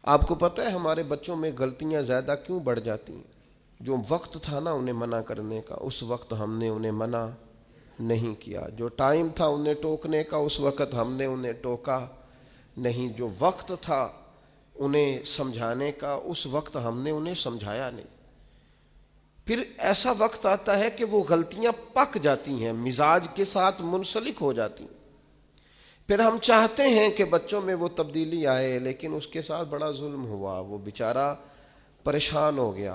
آپ کو پتہ ہے ہمارے بچوں میں غلطیاں زیادہ کیوں بڑھ جاتی ہیں؟ جو وقت تھا نا انہیں منع کرنے کا، اس وقت ہم نے انہیں منع نہیں کیا۔ جو ٹائم تھا انہیں ٹوکنے کا، اس وقت ہم نے انہیں ٹوکا نہیں۔ جو وقت تھا انہیں سمجھانے کا، اس وقت ہم نے انہیں سمجھایا نہیں۔ پھر ایسا وقت آتا ہے کہ وہ غلطیاں پک جاتی ہیں، مزاج کے ساتھ منسلک ہو جاتی ہیں۔ پھر ہم چاہتے ہیں کہ بچوں میں وہ تبدیلی آئے، لیکن اس کے ساتھ بڑا ظلم ہوا، وہ بیچارہ پریشان ہو گیا۔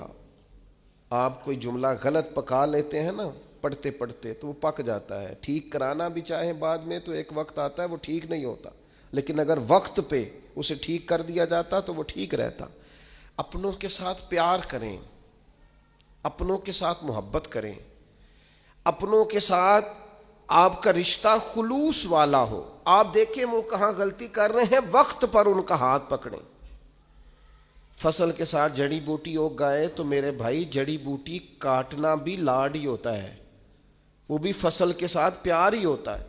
آپ کوئی جملہ غلط پکا لیتے ہیں نا پڑھتے پڑھتے تو وہ پک جاتا ہے، ٹھیک کرانا بھی چاہیں بعد میں تو ایک وقت آتا ہے وہ ٹھیک نہیں ہوتا، لیکن اگر وقت پہ اسے ٹھیک کر دیا جاتا تو وہ ٹھیک رہتا۔ اپنوں کے ساتھ پیار کریں، اپنوں کے ساتھ محبت کریں، اپنوں کے ساتھ آپ کا رشتہ خلوص والا ہو۔ آپ دیکھیں وہ کہاں غلطی کر رہے ہیں، وقت پر ان کا ہاتھ پکڑیں۔ فصل کے ساتھ جڑی بوٹی اگ گئے تو میرے بھائی جڑی بوٹی کاٹنا بھی لاڈ ہی ہوتا ہے، وہ بھی فصل کے ساتھ پیار ہی ہوتا ہے۔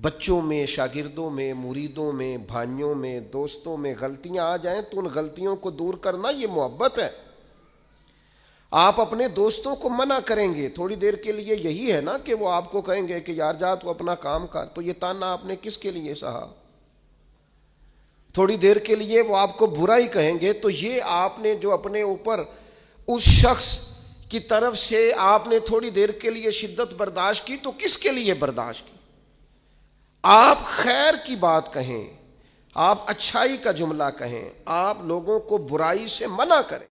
بچوں میں، شاگردوں میں، مریدوں میں، بھائیوں میں، دوستوں میں غلطیاں آ جائیں تو ان غلطیوں کو دور کرنا یہ محبت ہے۔ آپ اپنے دوستوں کو منع کریں گے تھوڑی دیر کے لیے، یہی ہے نا کہ وہ آپ کو کہیں گے کہ یار جا تو اپنا کام کر، تو یہ تانا آپ نے کس کے لیے سہا؟ تھوڑی دیر کے لیے وہ آپ کو برا ہی کہیں گے، تو یہ آپ نے جو اپنے اوپر اس شخص کی طرف سے آپ نے تھوڑی دیر کے لیے شدت برداشت کی، تو کس کے لیے برداشت کی؟ آپ خیر کی بات کہیں، آپ اچھائی کا جملہ کہیں، آپ لوگوں کو برائی سے منع کریں۔